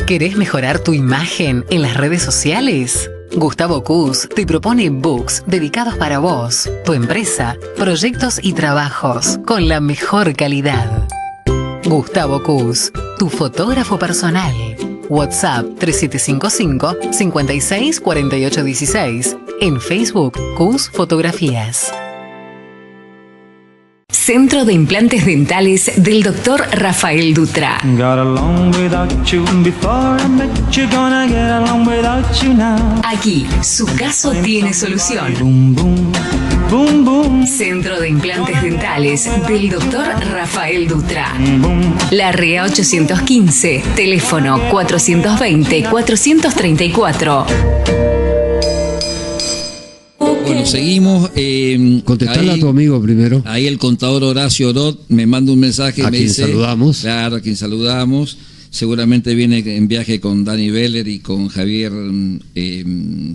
¿Querés mejorar tu imagen en las redes sociales? Gustavo Cus te propone books dedicados para vos, tu empresa, proyectos y trabajos con la mejor calidad. Gustavo Cus, tu fotógrafo personal. WhatsApp 3755 56 48 16. En Facebook, Cus Fotografías. Centro de Implantes Dentales del Dr. Rafael Dutra. Aquí, su caso tiene solución. Centro de Implantes Dentales del Dr. Rafael Dutra. Larrea 815, teléfono 420-434. Bueno, seguimos. Contestarle a tu amigo primero. Ahí el contador Horacio Orot me manda un mensaje. A me quien dice, saludamos. Claro, a quien saludamos. Seguramente viene en viaje con Dani Beller y con Javier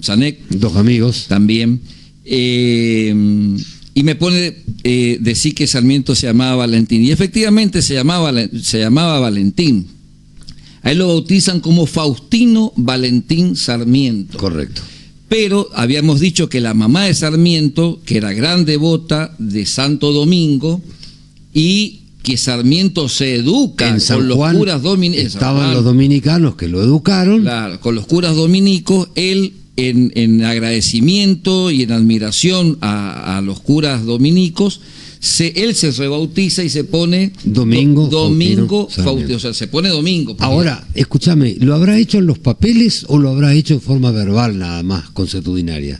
Zanek. Dos amigos. También. Y me pone decir que Sarmiento se llamaba Valentín. Y efectivamente se llamaba Valentín. A él lo bautizan como Faustino Valentín Sarmiento. Correcto. Pero habíamos dicho que la mamá de Sarmiento, que era gran devota de Santo Domingo, y que Sarmiento se educa en San con los Juan curas dominicos. Estaban los dominicanos que lo educaron. Claro, con los curas dominicos, él en agradecimiento y en admiración a los curas dominicos, él se rebautiza y se pone Domingo Domingo Faustino Faustino, o sea, se pone Domingo. Ahora, escúchame, ¿lo habrá hecho en los papeles o lo habrá hecho en forma verbal nada más, consuetudinaria?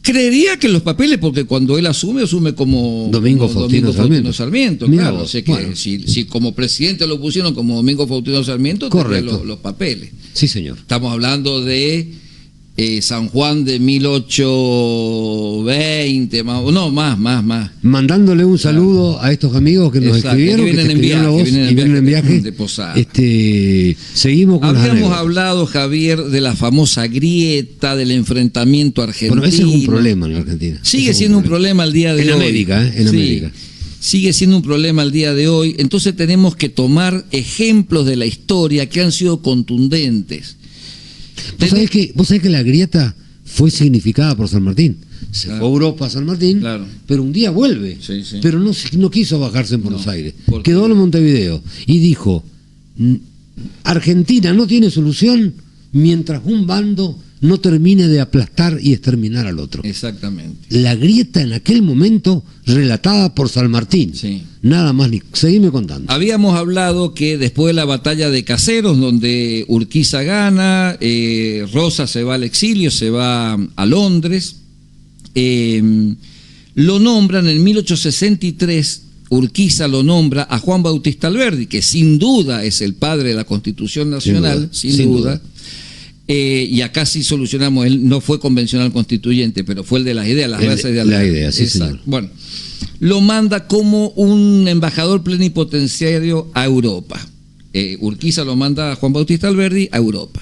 Creería que en los papeles, porque cuando él asume como Domingo Faustino Sarmiento, Mirá claro. vos, O sea que bueno. si como presidente lo pusieron como Domingo Faustino Sarmiento, tendría Correcto. los papeles. Sí, señor. Estamos hablando de San Juan de 1820, más. Mandándole un saludo a estos amigos que nos Exacto, escribieron, que vienen te en escribieron a vos viaje, y vienen en viaje. de Posada. Seguimos con las Habíamos anécdotas. hablado, Javier, de la famosa grieta, del enfrentamiento argentino. Bueno, ese es un problema en la Argentina. Sigue Ese es siendo un problema al día de En hoy. América, en Sí, América. sigue siendo un problema al día de hoy. Entonces tenemos que tomar ejemplos de la historia que han sido contundentes. ¿Vos sabés que la grieta fue significada por San Martín? Se fue a Europa San Martín, Claro. pero un día vuelve. Sí. Pero no quiso bajarse en Buenos Aires. ¿Por qué? Quedó en Montevideo y dijo, Argentina no tiene solución mientras un bando no termine de aplastar y exterminar al otro. Exactamente. La grieta en aquel momento relatada por San Martín. Sí. Nada más, seguime contando. Habíamos hablado que después de la batalla de Caseros, donde Urquiza gana, Rosas se va al exilio, se va a Londres, lo nombran en 1863, Urquiza lo nombra a Juan Bautista Alberdi, que sin duda es el padre de la Constitución Nacional, sin duda. Y acá sí solucionamos, él no fue convencional constituyente, pero fue el de las ideas, las bases de la idea, sí, señor. Bueno, lo manda como un embajador plenipotenciario a Europa. Urquiza lo manda a Juan Bautista Alberdi a Europa.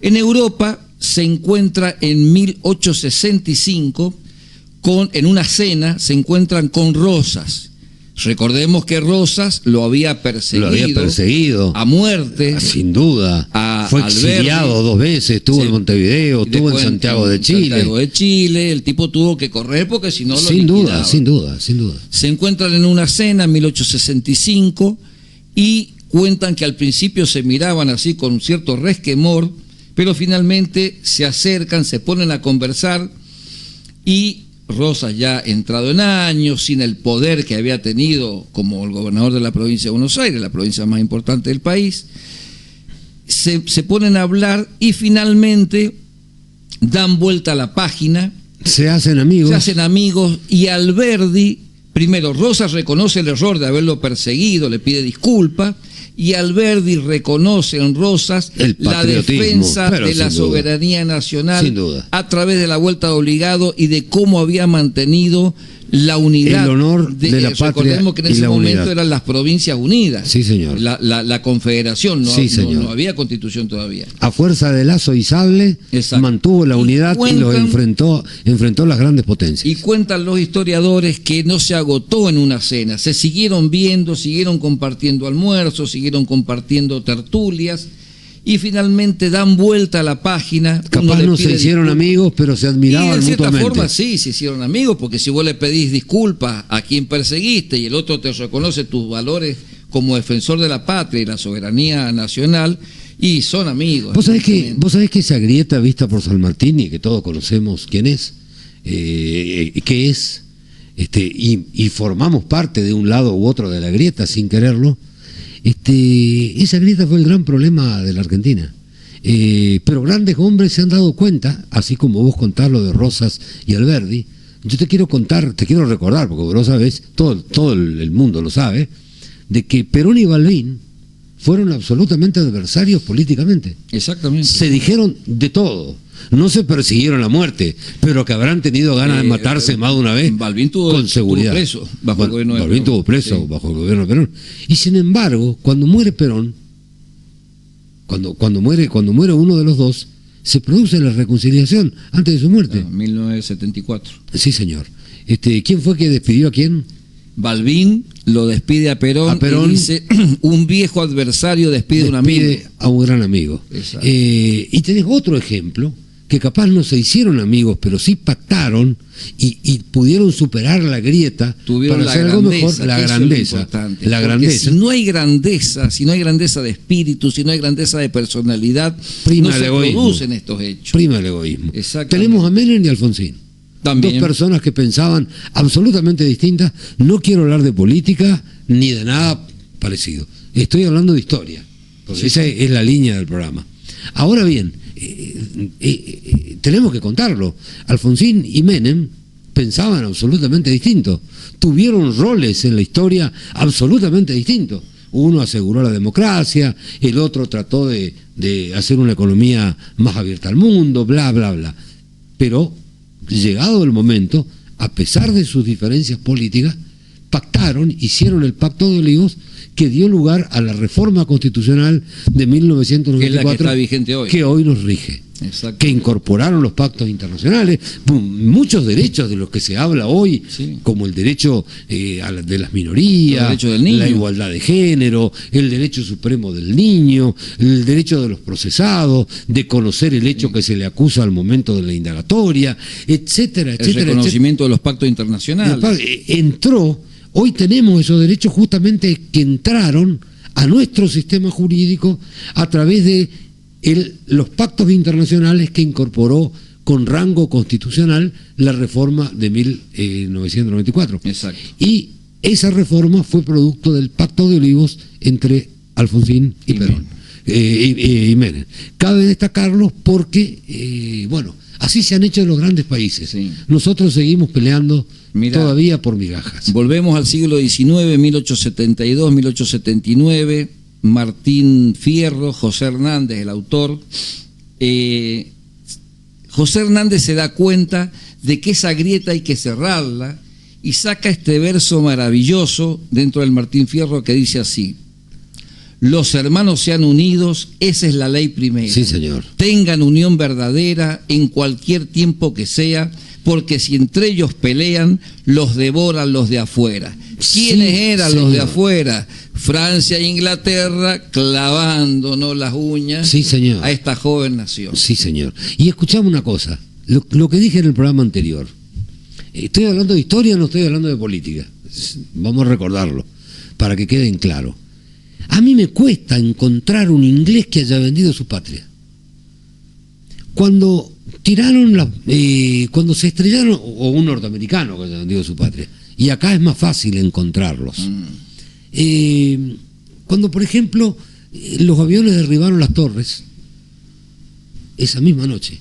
En Europa se encuentra en 1865 en una cena, se encuentran con Rosas. Recordemos que Rosas lo había perseguido a muerte. Sin duda. Fue exiliado 2 veces, estuvo en Montevideo, estuvo en Santiago de Chile. Santiago de Chile, el tipo tuvo que correr porque si no lo Sin liquidaban. duda. Se encuentran en una cena en 1865 y cuentan que al principio se miraban así con un cierto resquemor, pero finalmente se acercan, se ponen a conversar y Rosas, ya entrado en años, sin el poder que había tenido como el gobernador de la provincia de Buenos Aires, la provincia más importante del país, se ponen a hablar y finalmente dan vuelta a la página. Se hacen amigos Y Alberdi, primero Rosas reconoce el error de haberlo perseguido, le pide disculpas, y Alberdi reconoce en Rosas la defensa de la soberanía nacional a través de la vuelta de obligado y de cómo había mantenido la unidad. El honor de la patria. Recordemos que en ese momento eran las provincias unidas. Sí, señor. La confederación, no había constitución todavía. A fuerza de lazo y sable, mantuvo la unidad y los enfrentó las grandes potencias. Y cuentan los historiadores que no se agotó en una cena, se siguieron viendo, siguieron compartiendo almuerzos, siguieron compartiendo tertulias y finalmente dan vuelta a la página. Capaz no se hicieron amigos, pero se admiraban mutuamente. Y de cierta forma sí, se hicieron amigos, porque si vos le pedís disculpas a quien perseguiste y el otro te reconoce tus valores como defensor de la patria y la soberanía nacional, y son amigos. ¿Vos sabés que esa grieta vista por San Martín, y que todos conocemos quién es, qué es, y formamos parte de un lado u otro de la grieta sin quererlo? Esa grieta fue el gran problema de la Argentina. Pero grandes hombres se han dado cuenta, así como vos contás lo de Rosas y Alberdi. Yo te quiero recordar, porque vos lo sabés, todo el mundo lo sabe, de que Perón y Balbín fueron absolutamente adversarios políticamente. Exactamente. Se dijeron de todo. No se persiguieron a muerte, pero que habrán tenido ganas de matarse más de una vez. Balbín con seguridad. Estuvo preso bajo el gobierno de Perón. Balbín estuvo preso bajo el gobierno de Perón. Y sin embargo, cuando muere Perón, cuando muere uno de los dos, se produce la reconciliación antes de su muerte. 1974. Sí, señor. ¿Quién fue que despidió a quién? Balbín lo despide a Perón y dice, un viejo adversario despide a un amigo. A un gran amigo. Y tenés otro ejemplo, que capaz no se hicieron amigos, pero sí pactaron y pudieron superar la grieta. Tuvieron para hacer algo mejor, la grandeza. Si no hay grandeza de espíritu, si no hay grandeza de personalidad, no se producen estos hechos. Prima el egoísmo. Tenemos a Menem y a Alfonsín. También. Dos personas que pensaban absolutamente distintas. No quiero hablar de política ni de nada parecido. Estoy hablando de historia, porque Sí. esa es la línea del programa. Ahora bien, tenemos que contarlo. Alfonsín y Menem pensaban absolutamente distinto. Tuvieron roles en la historia absolutamente distintos. Uno aseguró la democracia, el otro trató de hacer una economía más abierta al mundo, bla, bla, bla. Pero, llegado el momento, a pesar de sus diferencias políticas, pactaron, hicieron el Pacto de Olivos, que dio lugar a la reforma constitucional de 1994, Que es la que está vigente hoy. que hoy nos rige. Exacto. Que incorporaron los pactos internacionales, muchos derechos de los que se habla hoy, Sí. como el derecho de las minorías, Los derechos del niño. la igualdad de género, el derecho supremo del niño, el derecho de los procesados, de conocer el hecho que se le acusa al momento de la indagatoria, etcétera, El etcétera. reconocimiento de los pactos internacionales. Entró, hoy tenemos esos derechos justamente que entraron a nuestro sistema jurídico a través de los pactos internacionales que incorporó con rango constitucional la reforma de 1994. Exacto. Y esa reforma fue producto del Pacto de Olivos entre Alfonsín y Perón. Y Menem. Cabe destacarlos porque, bueno, así se han hecho los grandes países. Sí. Nosotros seguimos peleando Mira, todavía por migajas. Volvemos al siglo XIX, 1872, 1879, Martín Fierro, José Hernández, el autor. José Hernández se da cuenta de que esa grieta hay que cerrarla y saca este verso maravilloso dentro del Martín Fierro que dice así: los hermanos sean unidos, esa es la ley primera. Sí, señor. Tengan unión verdadera en cualquier tiempo que sea, porque si entre ellos pelean, los devoran los de afuera. ¿Quiénes Sí, eran señor. los de afuera? Francia e Inglaterra clavándonos las uñas Sí, señor. a esta joven nación. Sí, señor. Y escuchame una cosa, lo que dije en el programa anterior. Estoy hablando de historia, no estoy hablando de política. Vamos a recordarlo, para que queden claros. A mí me cuesta encontrar un inglés que haya vendido su patria. Cuando cuando se estrellaron, o un norteamericano que haya vendido su patria, y acá es más fácil encontrarlos. Cuando, por ejemplo, los aviones derribaron las torres, esa misma noche,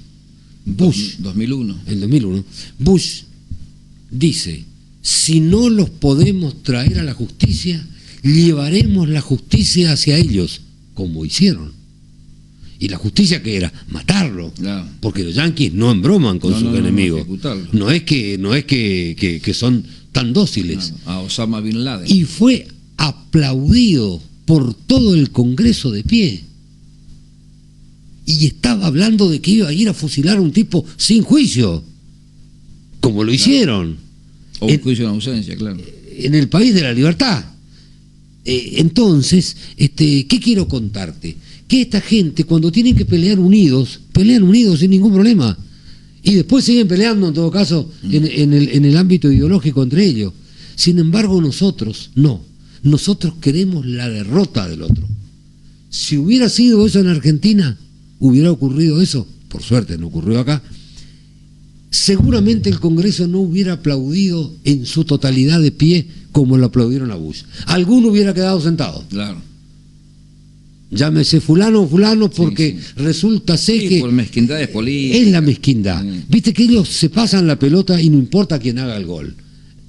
Bush, 2001. en 2001, Bush dice: si no los podemos traer a la justicia, llevaremos la justicia hacia ellos, como hicieron. Y la justicia, que era matarlo, Claro. porque los yanquis no embroman con No, sus no, no, no, enemigos. ejecutarlo. No es que son tan dóciles. A Osama Bin Laden. Y fue aplaudido por todo el Congreso de pie. Y estaba hablando de que iba a ir a fusilar a un tipo sin juicio, como lo hicieron O un juicio en ausencia, claro. en el país de la libertad. Entonces, ¿qué quiero contarte? Que esta gente, cuando tienen que pelean unidos sin ningún problema. Y después siguen peleando, en todo caso, en el ámbito ideológico entre ellos. Sin embargo, nosotros no. Nosotros queremos la derrota del otro. Si hubiera sido eso en Argentina, hubiera ocurrido eso. Por suerte no ocurrió acá. Seguramente el Congreso no hubiera aplaudido en su totalidad de pie como lo aplaudieron a Bush. Alguno hubiera quedado sentado. Claro. Llámese fulano o fulano, porque Sí. resulta ser Sí, que por mezquindades políticas. es la mezquindad. Sí. Viste que ellos se pasan la pelota y no importa quién haga el gol.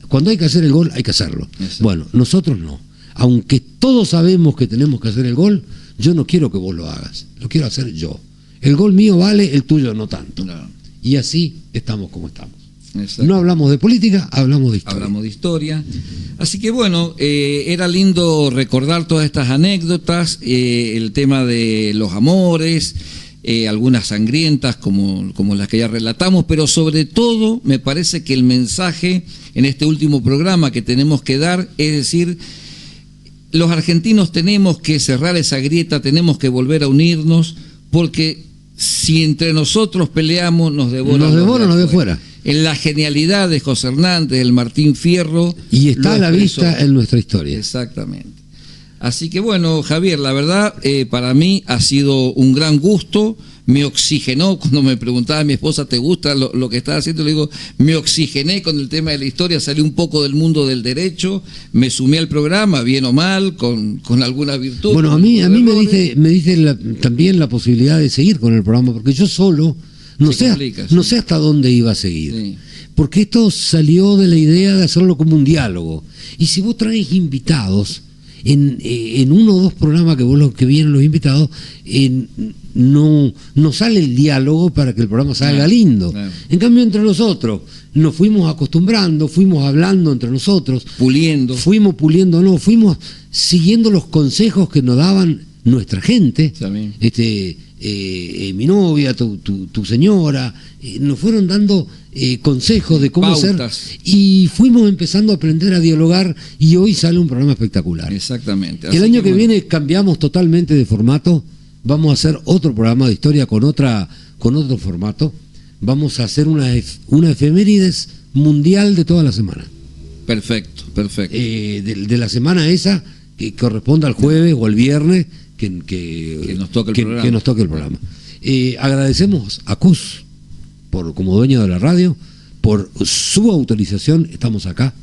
Cuando hay que hacer el gol, hay que hacerlo. Exacto. Bueno, nosotros no. Aunque todos sabemos que tenemos que hacer el gol, yo no quiero que vos lo hagas. Lo quiero hacer yo. El gol mío vale, el tuyo no tanto. Claro. Y así estamos como estamos. Exacto. No hablamos de política, hablamos de historia. Hablamos de historia. Así que bueno, era lindo recordar todas estas anécdotas, el tema de los amores, algunas sangrientas como las que ya relatamos, pero sobre todo me parece que el mensaje en este último programa que tenemos que dar es decir, los argentinos tenemos que cerrar esa grieta, tenemos que volver a unirnos, porque si entre nosotros peleamos, nos devoran los de afuera. En la genialidad de José Hernández, del Martín Fierro. Y está lo a la expresó. vista en nuestra historia. Exactamente. Así que bueno, Javier, la verdad, para mí ha sido un gran gusto. Me oxigenó cuando me preguntaba a mi esposa, ¿te gusta lo que estás haciendo? Le digo, me oxigené con el tema de la historia, salí un poco del mundo del derecho, me sumé al programa, bien o mal, con alguna virtud. Bueno, a mí me dice también la posibilidad de seguir con el programa, porque yo solo no sé hasta dónde iba a seguir. Sí. Porque esto salió de la idea de hacerlo como un diálogo. Y si vos traes invitados, en uno o dos programas que vienen los invitados, no sale el diálogo para que el programa salga lindo. Claro. En cambio, entre nosotros nos fuimos acostumbrando, fuimos hablando entre nosotros, fuimos siguiendo los consejos que nos daban nuestra gente, mi novia, tu señora, nos fueron dando consejos de cómo pautas. Ser, y fuimos empezando a aprender a dialogar, y hoy sale un programa espectacular. Exactamente. El año que viene cambiamos totalmente de formato, vamos a hacer otro programa de historia con otro formato, vamos a hacer una efemérides mundial de toda la semana. Perfecto. De la semana esa, que corresponda al jueves o al viernes, que nos toque el programa. Agradecemos a CUS como dueño de la radio, por su autorización estamos acá.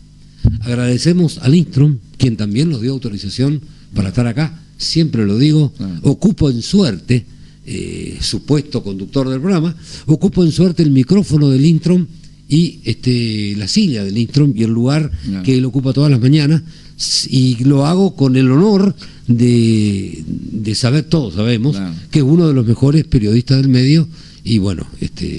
Agradecemos al Intrum, quien también nos dio autorización para estar acá, siempre lo digo, ocupo en suerte su puesto conductor del programa, ocupo en suerte el micrófono del Intrum y la silla del Intrum y el lugar que él ocupa todas las mañanas, y lo hago con el honor de saber, todos sabemos, que es uno de los mejores periodistas del medio. Y bueno,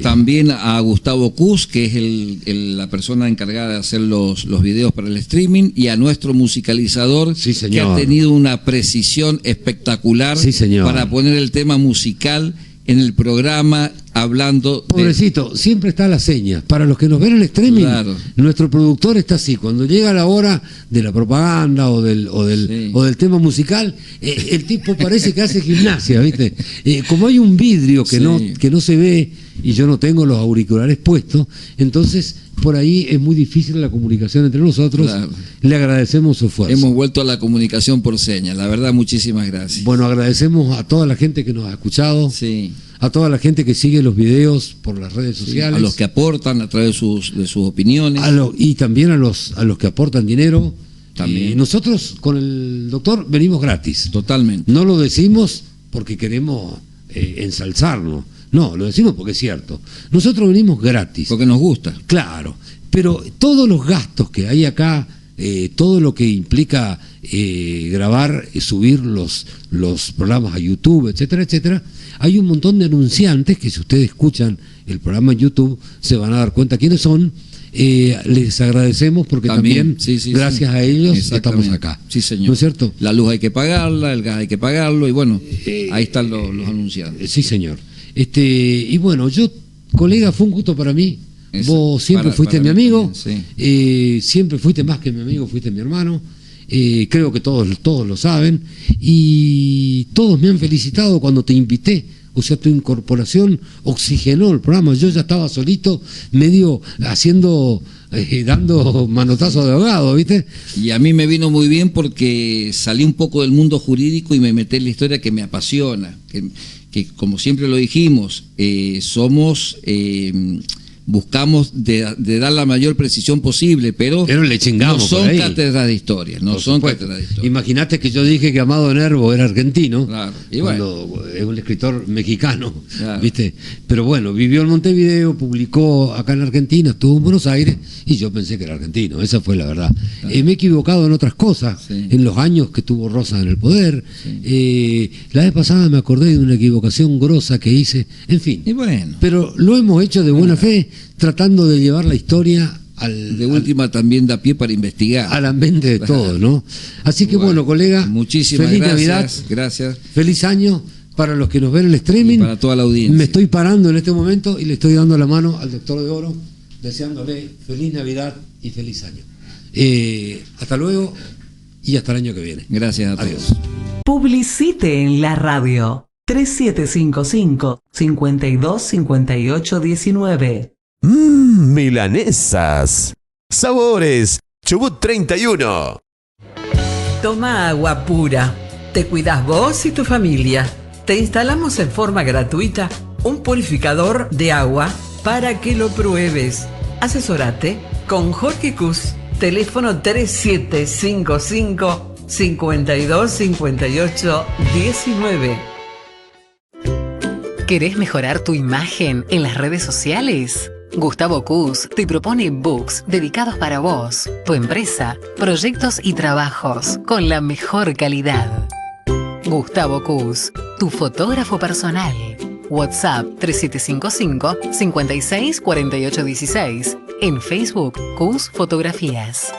también a Gustavo Cus, que es la persona encargada de hacer los videos para el streaming, y a nuestro musicalizador, que ha tenido una precisión espectacular para poner el tema musical en el programa, hablando. Pobrecito, siempre está la seña. Para los que nos ven en el streaming, nuestro productor está así. Cuando llega la hora de la propaganda o del tema musical, el tipo parece que hace gimnasia, ¿viste? Como hay un vidrio que no se ve, y yo no tengo los auriculares puestos, entonces por ahí es muy difícil la comunicación entre nosotros. Le agradecemos su esfuerzo. Hemos vuelto a la comunicación por señas, la verdad, muchísimas gracias. Bueno, agradecemos a toda la gente que nos ha escuchado, a toda la gente que sigue los videos por las redes sociales, a los que aportan a través de sus opiniones, y también a los que aportan dinero. También. Nosotros con el doctor venimos gratis. Totalmente. No lo decimos porque queremos ensalzarnos. No, lo decimos porque es cierto. Nosotros venimos gratis. Porque nos gusta. Claro, pero todos los gastos que hay acá, todo lo que implica grabar, subir los programas a YouTube, etcétera, etcétera, hay un montón de anunciantes que, si ustedes escuchan el programa en YouTube, se van a dar cuenta quiénes son. Les agradecemos porque también gracias a ellos estamos acá. Sí, señor. ¿No es cierto? La luz hay que pagarla, el gas hay que pagarlo, y bueno, ahí están los anunciantes. Sí, señor. Y bueno, colega, fue un gusto para mí. Vos siempre fuiste mi amigo, siempre fuiste más que mi amigo, fuiste mi hermano. Creo que todos lo saben, y todos me han felicitado cuando te invité. O sea, tu incorporación oxigenó el programa. Yo ya estaba solito, medio dando manotazos de ahogado, ¿viste? Y a mí me vino muy bien porque salí un poco del mundo jurídico y me metí en la historia que me apasiona, que como siempre lo dijimos, buscamos de dar la mayor precisión posible, pero le chingamos, no son cátedras de historia, Imagínate que yo dije que Amado Nervo era argentino, y cuando es un escritor mexicano, ¿viste? Pero bueno, vivió en Montevideo, publicó acá en Argentina, estuvo en Buenos Aires, y yo pensé que era argentino, esa fue la verdad. Me he equivocado en otras cosas, en los años que tuvo Rosas en el poder. La vez pasada me acordé de una equivocación grosa que hice, en fin. Pero lo hemos hecho de buena fe, tratando de llevar la historia de última también da pie para investigar a la mente de todos, ¿no? Así que bueno, colega, muchísimas feliz gracias, Navidad, gracias, feliz año para los que nos ven en el streaming, y para toda la audiencia. Me estoy parando en este momento y le estoy dando la mano al doctor de Oro, deseándole feliz Navidad y feliz año. Hasta luego y hasta el año que viene. Gracias a todos. Adiós. Publicite en la radio 3755 525819. Milanesas. Sabores. Chubut 31. Toma agua pura. Te cuidas vos y tu familia. Te instalamos en forma gratuita un purificador de agua para que lo pruebes. Asesórate con Jorge Cus. Teléfono 3755 52 58 19. ¿Querés mejorar tu imagen en las redes sociales? Gustavo Cus te propone books dedicados para vos, tu empresa, proyectos y trabajos con la mejor calidad. Gustavo Cus, tu fotógrafo personal. WhatsApp 3755 56 48 16. En Facebook, Cus Fotografías.